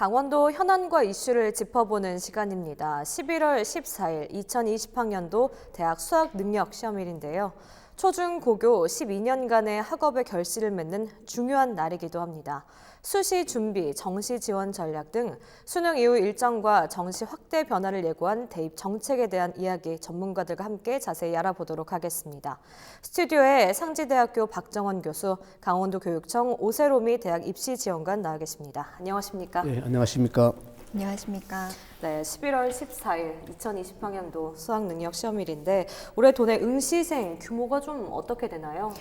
강원도 현안과 이슈를 짚어보는 시간입니다. 11월 14일 2020학년도 대학 수학 능력 시험일인데요. 초중 고교 12년간의 학업의 결실을 맺는 중요한 날이기도 합니다. 수시 준비, 정시 지원 전략 등 수능 이후 일정과 정시 확대 변화를 예고한 대입 정책에 대한 이야기 전문가들과 함께 자세히 알아보도록 하겠습니다. 스튜디오에 상지대학교 박정원 교수, 강원도교육청 오세롬이 대학 입시지원관 나와 계십니다. 안녕하십니까? 네, 안녕하십니까? 안녕하십니까? 네, 11월 14일 2020학년도 수학능력시험일인데 올해 도내 응시생 규모가 좀 어떻게 되나요?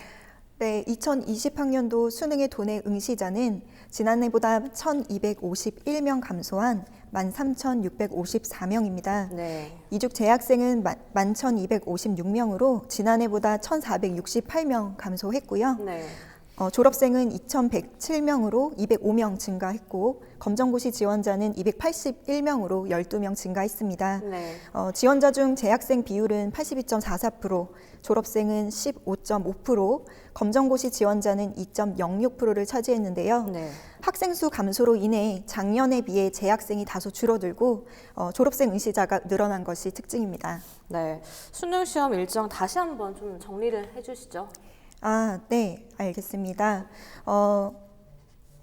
네, 2020학년도 수능의 도내 응시자는 지난해보다 1,251명 감소한 13,654명입니다. 네. 이중 재학생은 11,256명으로 지난해보다 1,468명 감소했고요. 네. 졸업생은 2,107명으로 205명 증가했고 검정고시 지원자는 281명으로 12명 증가했습니다. 네. 지원자 중 재학생 비율은 82.44%, 졸업생은 15.5%, 검정고시 지원자는 2.06%를 차지했는데요. 네. 학생 수 감소로 인해 작년에 비해 재학생이 다소 줄어들고 졸업생 응시자가 늘어난 것이 특징입니다. 네. 수능 시험 일정 다시 한번 좀 정리를 해주시죠. 네, 알겠습니다.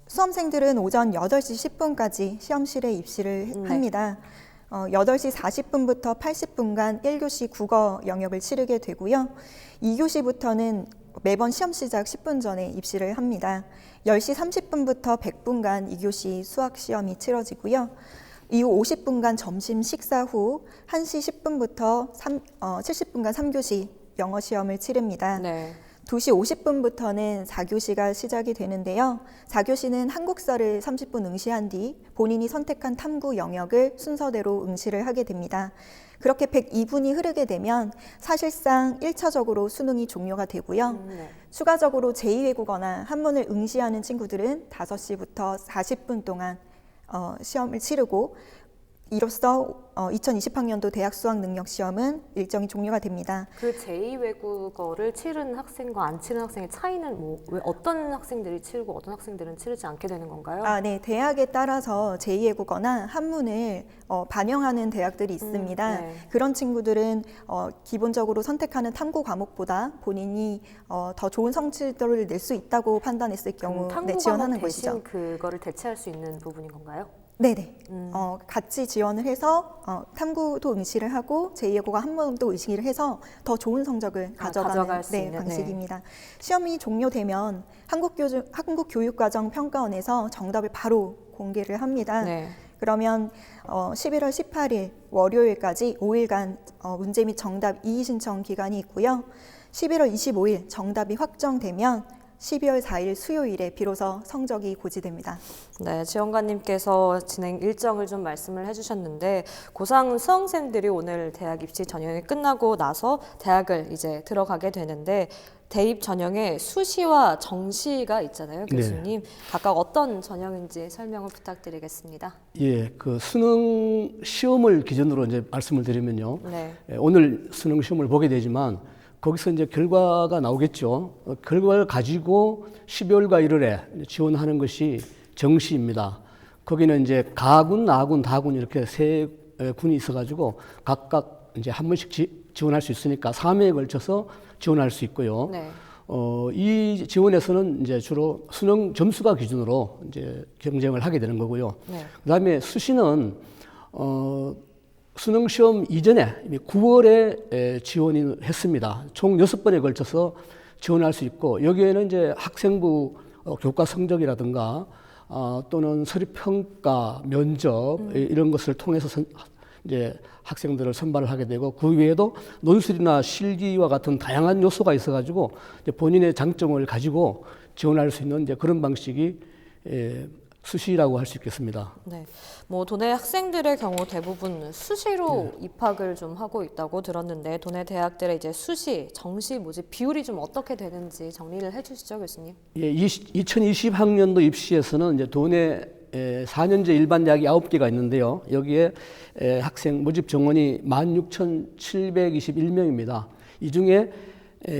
수험생들은 오전 8시 10분까지 시험실에 입시를 합니다. 8시 40분부터 80분간 1교시 국어 영역을 치르게 되고요. 2교시부터는 매번 시험 시작 10분 전에 입시를 합니다. 10시 30분부터 100분간 2교시 수학 시험이 치러지고요. 이후 50분간 점심 식사 후 1시 10분부터 70분간 3교시 영어 시험을 치릅니다. 네. 2시 50분부터는 4교시가 시작이 되는데요. 4교시는 한국사를 30분 응시한 뒤 본인이 선택한 탐구 영역을 순서대로 응시를 하게 됩니다. 그렇게 102분이 흐르게 되면 사실상 1차적으로 수능이 종료가 되고요. 네. 추가적으로 제2외국어나 한문을 응시하는 친구들은 5시부터 40분 동안 시험을 치르고 이로써 2020학년도 대학 수학 능력 시험은 일정이 종료가 됩니다. 그 제2외국어를 치른 학생과 안 치른 학생의 차이는 왜 어떤 학생들이 치르고 어떤 학생들은 치르지 않게 되는 건가요? 네. 대학에 따라서 제2외국어나 한문을 반영하는 대학들이 있습니다. 네. 그런 친구들은 기본적으로 선택하는 탐구 과목보다 본인이 더 좋은 성취도를 낼 수 있다고 판단했을 경우 탐구 지원하는 과목 대신 것이죠. 그거를 대체할 수 있는 부분인 건가요? 네네. 같이 지원을 해서 탐구도 응시를 하고 제2외국어 한문도 응시를 해서 더 좋은 성적을 가져갈 수 있는, 방식입니다. 시험이 종료되면 한국교육과정 평가원에서 정답을 바로 공개를 합니다. 네. 그러면 11월 18일 월요일까지 5일간 문제 및 정답 이의 신청 기간이 있고요. 11월 25일 정답이 확정되면 12월 4일 수요일에 비로소 성적이 고지됩니다. 네, 지원관님께서 진행 일정을 좀 말씀을 해주셨는데 고3 수험생들이 오늘 대학 입시 전형이 끝나고 나서 대학을 이제 들어가게 되는데 대입 전형에 수시와 정시가 있잖아요, 교수님. 네. 각각 어떤 전형인지 설명을 부탁드리겠습니다. 예, 그 수능 시험을 기준으로 이제 말씀을 드리면요. 네. 오늘 수능 시험을 보게 되지만 거기서 이제 결과가 나오겠죠. 결과를 가지고 12월과 1월에 지원하는 것이 정시입니다. 거기는 이제 가군, 나군, 다군 이렇게 세 군이 있어가지고 각각 이제 한 번씩 지원할 수 있으니까 3회에 걸쳐서 지원할 수 있고요. 네. 이 지원에서는 이제 주로 수능 점수가 기준으로 이제 경쟁을 하게 되는 거고요. 네. 그다음에 수시는 수능 시험 이전에 이미 9월에 지원이 했습니다. 총 6번에 걸쳐서 지원할 수 있고 여기에는 이제 학생부 교과 성적이라든가 또는 서류 평가, 면접 이런 것을 통해서 이제 학생들을 선발을 하게 되고 그 외에도 논술이나 실기와 같은 다양한 요소가 있어가지고 이제 본인의 장점을 가지고 지원할 수 있는 이제 그런 방식이 수시라고 할 수 있겠습니다. 네, 뭐 도내 학생들의 경우 대부분 수시로 입학을 좀 하고 있다고 들었는데 도내 대학들의 이제 수시, 정시 모집 비율이 좀 어떻게 되는지 정리를 해주시죠, 교수님. 예, 2020학년도 입시에서는 이제 도내 4년제 일반 대학이 9개가 있는데요. 여기에 학생 모집 정원이 16,721명입니다. 이 중에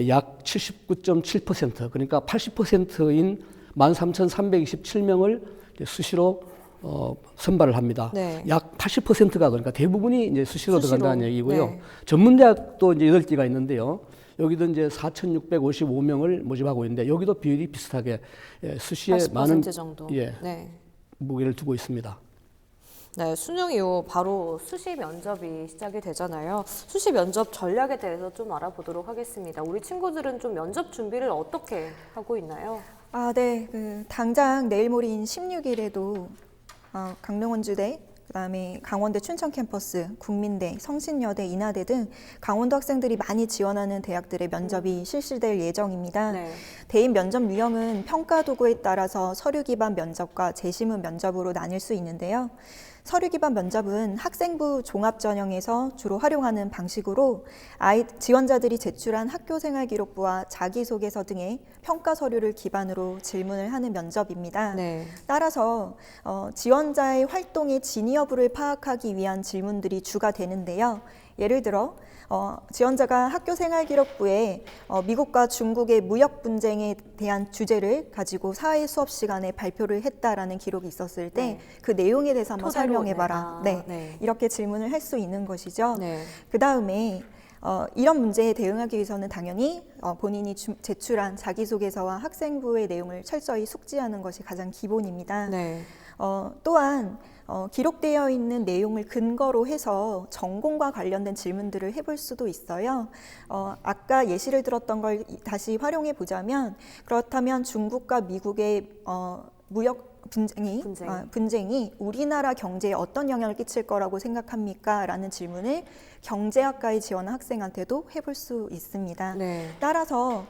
약 79.7% 그러니까 80%인 13,327명을 수시로 선발을 합니다. 네. 약 80%가 그러니까 대부분이 이제 수시로 수시로. 들어간다는 얘기고요. 네. 전문대학도 이제 8개가 있는데요. 여기도 이제 4,655명을 모집하고 있는데 여기도 비율이 비슷하게 수시에 80% 많은 정도. 네. 무게를 두고 있습니다. 네, 수능 이후 바로 수시 면접이 시작이 되잖아요. 수시 면접 전략에 대해서 좀 알아보도록 하겠습니다. 우리 친구들은 좀 면접 준비를 어떻게 하고 있나요? 네. 당장 내일 모레인 16일에도 강릉원주대, 그다음에 강원대 춘천 캠퍼스, 국민대, 성신여대, 인하대 등 강원도 학생들이 많이 지원하는 대학들의 면접이 실시될 예정입니다. 네. 대입 면접 유형은 평가 도구에 따라서 서류 기반 면접과 재심문 면접으로 나뉠 수 있는데요. 서류 기반 면접은 학생부 종합 전형에서 주로 활용하는 방식으로 지원자들이 제출한 학교생활 기록부와 자기소개서 등의 평가 서류를 기반으로 질문을 하는 면접입니다. 네. 따라서 지원자의 활동의 진위 여부를 파악하기 위한 질문들이 주가 되는데요. 예를 들어 지원자가 학교생활기록부에 미국과 중국의 무역 분쟁에 대한 주제를 가지고 사회 수업 시간에 발표를 했다라는 기록이 있었을 때 그 내용에 대해서 한번 설명해봐라. 네. 이렇게 질문을 할 수 있는 것이죠. 네. 그 다음에 이런 문제에 대응하기 위해서는 당연히 본인이 제출한 자기소개서와 학생부의 내용을 철저히 숙지하는 것이 가장 기본입니다. 네. 또한 기록되어 있는 내용을 근거로 해서 전공과 관련된 질문들을 해볼 수도 있어요. 아까 예시를 들었던 걸 다시 활용해 보자면 그렇다면 중국과 미국의 무역 분쟁이 우리나라 경제에 어떤 영향을 끼칠 거라고 생각합니까? 라는 질문을 경제학과에 지원한 학생한테도 해볼 수 있습니다. 네. 따라서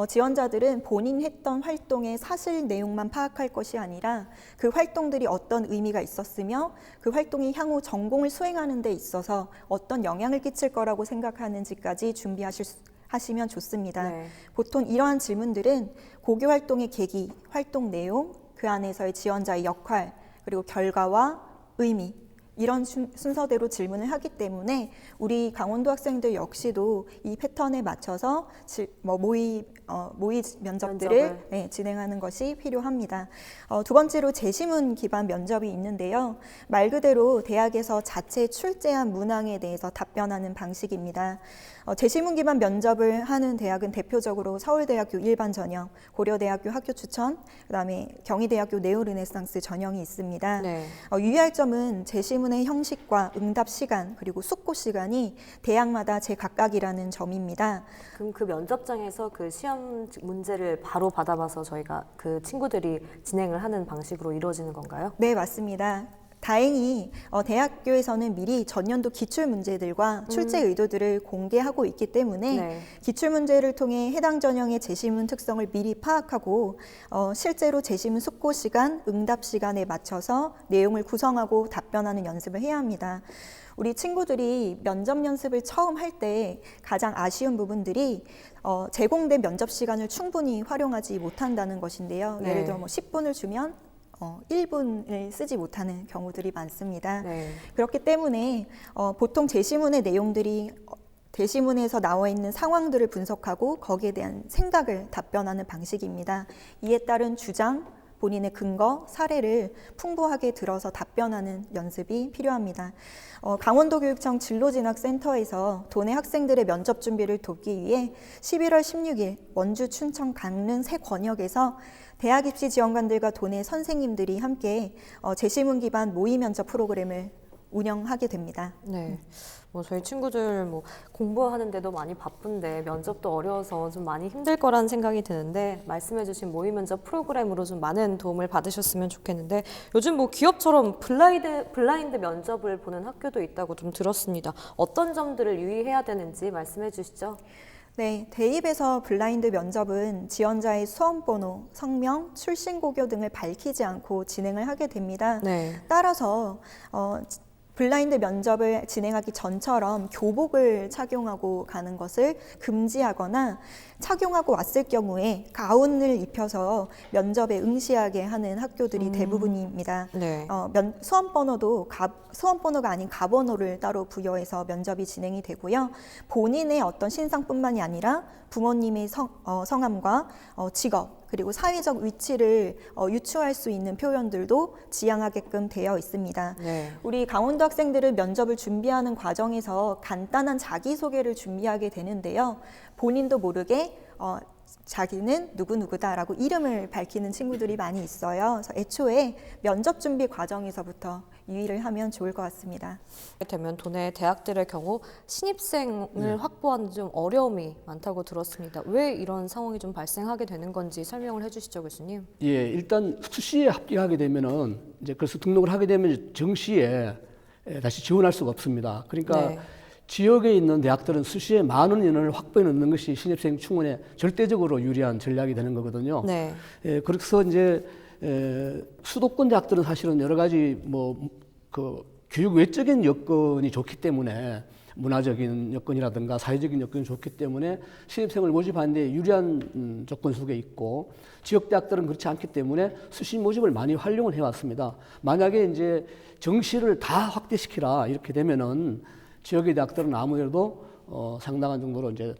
지원자들은 본인 했던 활동의 사실 내용만 파악할 것이 아니라 그 활동들이 어떤 의미가 있었으며 그 활동이 향후 전공을 수행하는 데 있어서 어떤 영향을 끼칠 거라고 생각하는지까지 준비하시면 좋습니다. 네. 보통 이러한 질문들은 고교 활동의 계기, 활동 내용, 그 안에서의 지원자의 역할, 그리고 결과와 의미, 이런 순서대로 질문을 하기 때문에 우리 강원도 학생들 역시도 이 패턴에 맞춰서 모의 면접들을 진행하는 것이 필요합니다. 두 번째로 재심문 기반 면접이 있는데요. 말 그대로 대학에서 자체 출제한 문항에 대해서 답변하는 방식입니다. 재심문 기반 면접을 하는 대학은 대표적으로 서울대학교 일반 전형, 고려대학교 학교 추천, 그다음에 경희대학교 네오르네상스 전형이 있습니다. 네. 유의할 점은 재심문의 형식과 응답 시간 그리고 숙고 시간이 대학마다 제각각이라는 점입니다. 그럼 그 면접장에서 그 시험 문제를 바로 받아봐서 저희가 그 친구들이 진행을 하는 방식으로 이루어지는 건가요? 네, 맞습니다. 다행히 대학교에서는 미리 전년도 기출 문제들과 출제 의도들을 공개하고 있기 때문에 기출 문제를 통해 해당 전형의 재심문 특성을 미리 파악하고 실제로 재심문 숙고 시간, 응답 시간에 맞춰서 내용을 구성하고 답변하는 연습을 해야 합니다. 우리 친구들이 면접 연습을 처음 할 때 가장 아쉬운 부분들이 제공된 면접 시간을 충분히 활용하지 못한다는 것인데요. 예를 들어 10분을 주면 1분을 쓰지 못하는 경우들이 많습니다. 그렇기 때문에 보통 재심문의 내용들이 재심문에서 나와 있는 상황들을 분석하고 거기에 대한 생각을 답변하는 방식입니다. 이에 따른 주장, 본인의 근거, 사례를 풍부하게 들어서 답변하는 연습이 필요합니다. 강원도교육청 진로진학센터에서 도내 학생들의 면접 준비를 돕기 위해 11월 16일 원주, 춘천, 강릉 세 권역에서 대학 입시 지원관들과 도내 선생님들이 함께 재심문 기반 모의 면접 프로그램을 운영하게 됩니다. 네. 저희 친구들 공부하는데도 많이 바쁜데 면접도 어려워서 좀 많이 힘들 거라는 생각이 드는데 말씀해주신 모의 면접 프로그램으로 좀 많은 도움을 받으셨으면 좋겠는데 요즘 기업처럼 블라인드 면접을 보는 학교도 있다고 좀 들었습니다. 어떤 점들을 유의해야 되는지 말씀해 주시죠. 네, 대입에서 블라인드 면접은 지원자의 수험번호, 성명, 출신 고교 등을 밝히지 않고 진행을 하게 됩니다. 따라서 블라인드 면접을 진행하기 전처럼 교복을 착용하고 가는 것을 금지하거나 착용하고 왔을 경우에 가운을 입혀서 면접에 응시하게 하는 학교들이 대부분입니다. 수험번호가 아닌 가번호를 따로 부여해서 면접이 진행이 되고요. 본인의 어떤 신상뿐만이 아니라 부모님의 성함과 직업, 그리고 사회적 위치를 유추할 수 있는 표현들도 지향하게끔 되어 있습니다. 네. 우리 강원도 학생들은 면접을 준비하는 과정에서 간단한 자기소개를 준비하게 되는데요. 본인도 모르게 자기는 누구누구다라고 이름을 밝히는 친구들이 많이 있어요. 그래서 애초에 면접 준비 과정에서부터 유의를 하면 좋을 것 같습니다. 되면 도내 대학들의 경우 신입생을 확보하는 좀 어려움이 많다고 들었습니다. 왜 이런 상황이 좀 발생하게 되는 건지 설명을 해주시죠, 교수님. 예, 일단 수시에 합격하게 되면은 이제 그래서 등록을 하게 되면 정시에 다시 지원할 수가 없습니다. 그러니까 네. 지역에 있는 대학들은 수시에 많은 인원을 확보해 놓는 것이 신입생 충원에 절대적으로 유리한 전략이 되는 거거든요. 네. 예, 그래서 이제 수도권 대학들은 사실은 여러 가지 그 교육 외적인 여건이 좋기 때문에 문화적인 여건이라든가 사회적인 여건이 좋기 때문에 신입생을 모집하는 데 유리한 조건 속에 있고 지역 대학들은 그렇지 않기 때문에 수시 모집을 많이 활용을 해왔습니다. 만약에 이제 정시를 다 확대시키라 이렇게 되면은 지역의 대학들은 아무래도 상당한 정도로 이제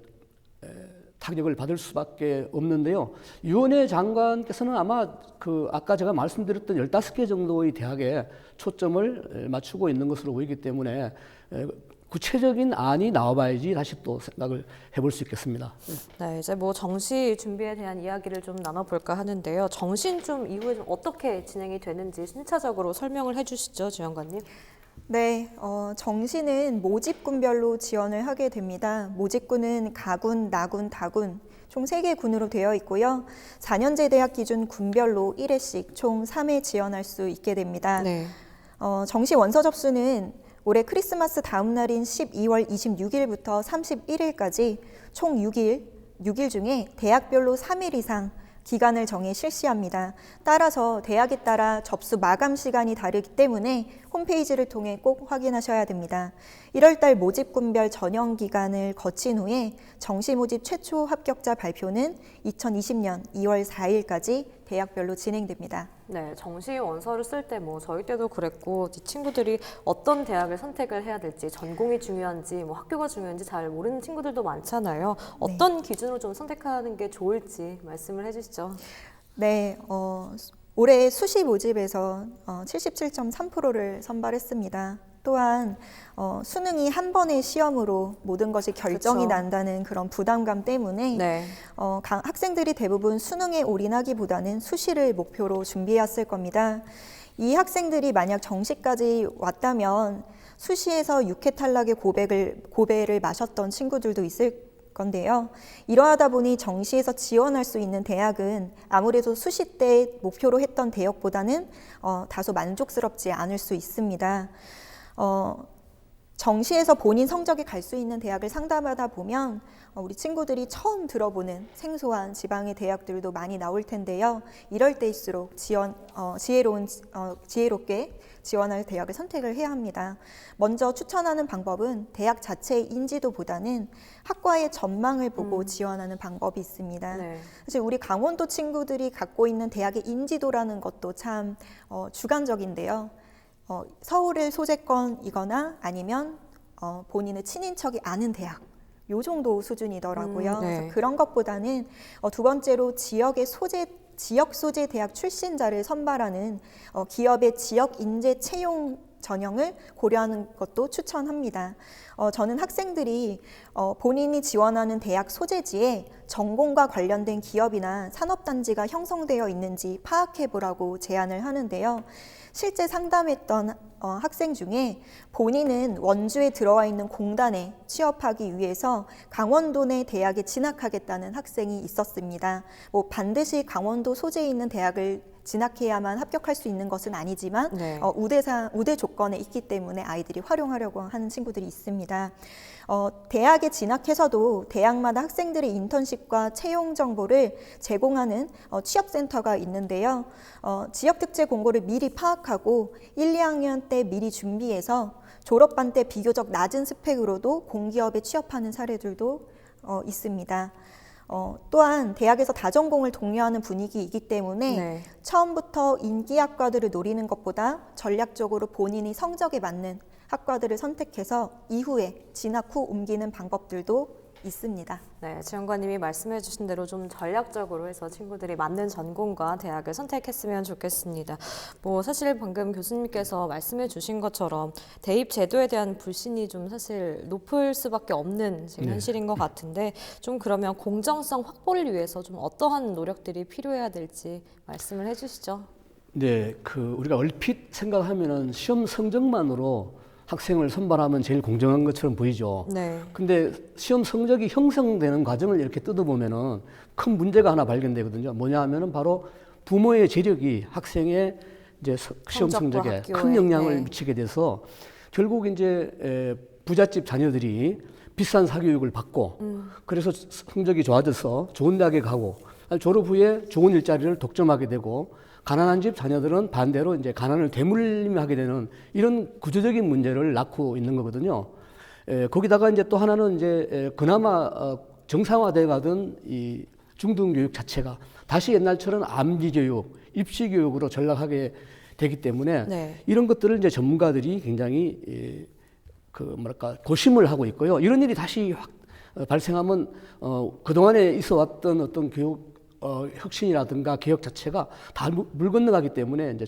타격을 받을 수밖에 없는데요. 유은혜 장관께서는 아마 아까 제가 말씀드렸던 15개 정도의 대학에 초점을 맞추고 있는 것으로 보이기 때문에 구체적인 안이 나와봐야지 다시 또 생각을 해볼 수 있겠습니다. 네, 이제 뭐 정시 준비에 대한 이야기를 좀 나눠볼까 하는데요. 정시는 좀 이후에 좀 어떻게 진행이 되는지 순차적으로 설명을 해주시죠, 지원관님. 네, 정시는 모집군별로 지원을 하게 됩니다. 모집군은 가군, 나군, 다군 총 3개 군으로 되어 있고요. 4년제 대학 기준 군별로 1회씩 총 3회 지원할 수 있게 됩니다. 네. 정시 원서 접수는 올해 크리스마스 다음 날인 12월 26일부터 31일까지 총 6일 중에 대학별로 3일 이상 기간을 정해 실시합니다. 따라서 대학에 따라 접수 마감 시간이 다르기 때문에 홈페이지를 통해 꼭 확인하셔야 됩니다. 1월달 모집군별 전형 기간을 거친 후에 정시 모집 최초 합격자 발표는 2020년 2월 4일까지 대학별로 진행됩니다. 네, 정시 원서를 쓸 때 뭐 저희 때도 그랬고 이 친구들이 어떤 대학을 선택을 해야 될지 전공이 중요한지 뭐 학교가 중요한지 잘 모르는 친구들도 많잖아요. 어떤 기준으로 좀 선택하는 게 좋을지 말씀을 해주시죠. 네, 올해 수시 모집에서 77.3%를 선발했습니다. 또한 수능이 한 번의 시험으로 모든 것이 결정이 그쵸. 난다는 그런 부담감 때문에 네. 학생들이 대부분 수능에 올인하기보다는 수시를 목표로 준비했을 겁니다. 이 학생들이 만약 정시까지 왔다면 수시에서 6회 탈락의 고배를 마셨던 친구들도 있을 건데요. 이러하다 보니 정시에서 지원할 수 있는 대학은 아무래도 수시 때 목표로 했던 대학보다는 다소 만족스럽지 않을 수 있습니다. 정시에서 본인 성적이 갈 수 있는 대학을 상담하다 보면 우리 친구들이 처음 들어보는 생소한 지방의 대학들도 많이 나올 텐데요. 이럴 때일수록 지혜롭게 지원할 대학을 선택을 해야 합니다. 먼저 추천하는 방법은 대학 자체의 인지도보다는 학과의 전망을 보고 지원하는 방법이 있습니다. 네. 사실 우리 강원도 친구들이 갖고 있는 대학의 인지도라는 것도 참 주관적인데요. 서울을 소재권이거나 아니면 본인의 친인척이 아는 대학 요 정도 수준이더라고요. 네. 그래서 그런 것보다는 두 번째로 지역 소재 대학 출신자를 선발하는 기업의 지역 인재 채용 전형을 고려하는 것도 추천합니다. 저는 학생들이 본인이 지원하는 대학 소재지에 전공과 관련된 기업이나 산업단지가 형성되어 있는지 파악해보라고 제안을 하는데요. 실제 상담했던 학생 중에 본인은 원주에 들어와 있는 공단에 취업하기 위해서 강원도 내 대학에 진학하겠다는 학생이 있었습니다. 뭐 반드시 강원도 소재에 있는 대학을 진학해야만 합격할 수 있는 것은 아니지만 네. 우대 조건에 있기 때문에 아이들이 활용하려고 하는 친구들이 있습니다. 대학에 진학해서도 대학마다 학생들의 인턴십과 채용 정보를 제공하는 취업센터가 있는데요. 지역특제 공고를 미리 파악하고 1, 2학년 때 미리 준비해서 졸업반 때 비교적 낮은 스펙으로도 공기업에 취업하는 사례들도 있습니다. 또한 대학에서 다전공을 독려하는 분위기이기 때문에 네. 처음부터 인기 학과들을 노리는 것보다 전략적으로 본인이 성적에 맞는 학과들을 선택해서 이후에 진학 후 옮기는 방법들도 있습니다. 네, 지원관님이 말씀해 주신 대로 좀 전략적으로 해서 친구들이 맞는 전공과 대학을 선택했으면 좋겠습니다. 뭐 사실 방금 교수님께서 말씀해 주신 것처럼 대입 제도에 대한 불신이 좀 사실 높을 수밖에 없는 지금 현실인 것 같은데 좀 그러면 공정성 확보를 위해서 좀 어떠한 노력들이 필요해야 될지 말씀을 해 주시죠. 네, 우리가 얼핏 생각하면은 시험 성적만으로 학생을 선발하면 제일 공정한 것처럼 보이죠. 네. 근데 시험 성적이 형성되는 과정을 이렇게 뜯어보면은 큰 문제가 하나 발견되거든요. 뭐냐 하면은 바로 부모의 재력이 학생의 이제 시험 성적과 성적에 학교에, 큰 영향을 네. 미치게 돼서 결국 이제 부잣집 자녀들이 비싼 사교육을 받고 그래서 성적이 좋아져서 좋은 대학에 가고 졸업 후에 좋은 일자리를 독점하게 되고 가난한 집 자녀들은 반대로 이제 가난을 대물림하게 되는 이런 구조적인 문제를 낳고 있는 거거든요. 거기다가 이제 또 하나는 이제 그나마 정상화돼 가던 이 중등교육 자체가 다시 옛날처럼 암기 교육, 입시 교육으로 전락하게 되기 때문에 네. 이런 것들을 이제 전문가들이 굉장히 고심을 하고 있고요. 이런 일이 다시 발생하면 그동안에 있어 왔던 어떤 교육 혁신이라든가 개혁 자체가 다 물 건너가기 때문에 이제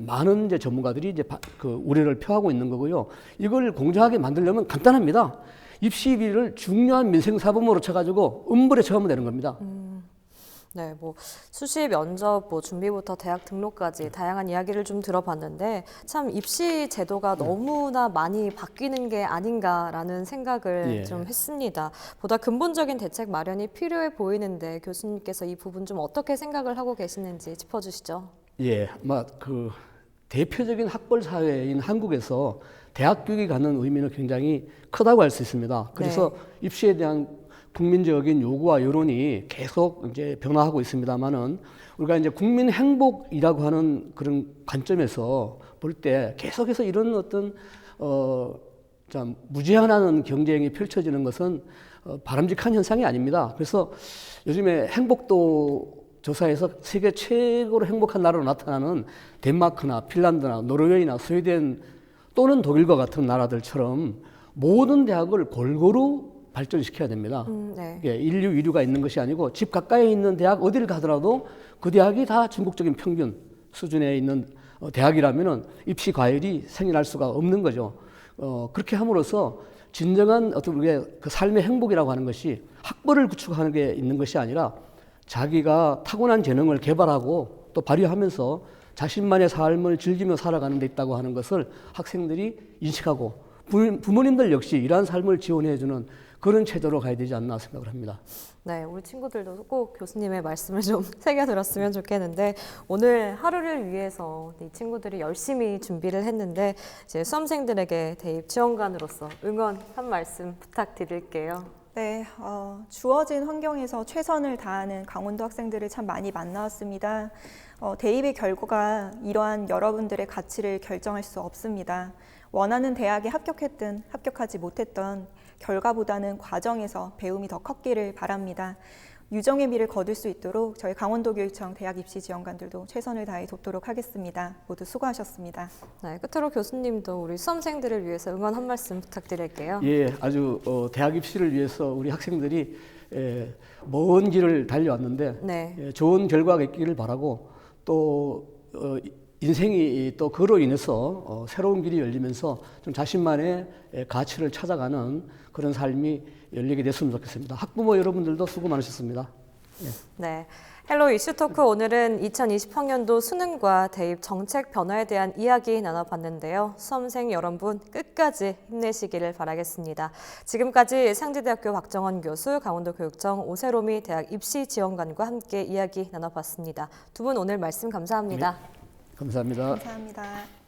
많은 이제 전문가들이 이제 우려를 표하고 있는 거고요. 이걸 공정하게 만들려면 간단합니다. 입시비를 중요한 민생 사범으로 쳐가지고 음벌에 처하면 되는 겁니다. 네, 뭐 수시 면접 뭐 준비부터 대학 등록까지 다양한 이야기를 좀 들어봤는데 참 입시 제도가 너무나 많이 바뀌는 게 아닌가라는 생각을 예. 좀 했습니다. 보다 근본적인 대책 마련이 필요해 보이는데 교수님께서 이 부분 좀 어떻게 생각을 하고 계시는지 짚어주시죠. 예, 아마 대표적인 학벌 사회인 한국에서 대학 교육이 갖는 의미는 굉장히 크다고 할 수 있습니다. 그래서 입시에 대한 국민적인 요구와 여론이 계속 이제 변화하고 있습니다만은 우리가 이제 국민 행복이라고 하는 그런 관점에서 볼 때 계속해서 이런 어떤 참 무제한하는 경쟁이 펼쳐지는 것은 바람직한 현상이 아닙니다. 그래서 요즘에 행복도 조사에서 세계 최고로 행복한 나라로 나타나는 덴마크나 핀란드나 노르웨이나 스웨덴 또는 독일과 같은 나라들처럼 모든 대학을 골고루 발전시켜야 됩니다. 네. 이게 인류 위류가 있는 것이 아니고 집 가까이에 있는 대학 어디를 가더라도 그 대학이 다 전국적인 평균 수준에 있는 대학이라면은 입시 과열이 생겨날 수가 없는 거죠. 그렇게 함으로써 진정한 어떤 우리의 그 삶의 행복이라고 하는 것이 학벌을 구축하는 게 있는 것이 아니라 자기가 타고난 재능을 개발하고 또 발휘하면서 자신만의 삶을 즐기며 살아가는 데 있다고 하는 것을 학생들이 인식하고 부모님들 역시 이러한 삶을 지원해주는 그런 체제로 가야 되지 않나 생각을 합니다. 네, 우리 친구들도 꼭 교수님의 말씀을 좀 새겨 들었으면 좋겠는데 오늘 하루를 위해서 이 친구들이 열심히 준비를 했는데 이제 수험생들에게 대입 지원관으로서 응원 한 말씀 부탁드릴게요. 네, 주어진 환경에서 최선을 다하는 강원도 학생들을 참 많이 만나왔습니다. 대입의 결과가 이러한 여러분들의 가치를 결정할 수 없습니다. 원하는 대학에 합격했든 합격하지 못했던 결과보다는 과정에서 배움이 더 컸기를 바랍니다. 유정의 미를 거둘 수 있도록 저희 강원도교육청 대학 입시 지원관들도 최선을 다해 돕도록 하겠습니다. 모두 수고하셨습니다. 네, 끝으로 교수님도 우리 수험생들을 위해서 응원 한 말씀 부탁드릴게요. 예, 아주 대학 입시를 위해서 우리 학생들이 먼 길을 달려왔는데 네. 좋은 결과가 있기를 바라고 또 인생이 또 그로 인해서 새로운 길이 열리면서 좀 자신만의 가치를 찾아가는 그런 삶이 열리게 됐으면 좋겠습니다. 학부모 여러분들도 수고 많으셨습니다. 네. 헬로 이슈 토크 오늘은 2020학년도 수능과 대입 정책 변화에 대한 이야기 나눠봤는데요. 수험생 여러분 끝까지 힘내시기를 바라겠습니다. 지금까지 상지대학교 박정원 교수, 강원도교육청 오세롬이 대학 입시 지원관과 함께 이야기 나눠봤습니다. 두 분 오늘 말씀 감사합니다. 감사합니다. 감사합니다.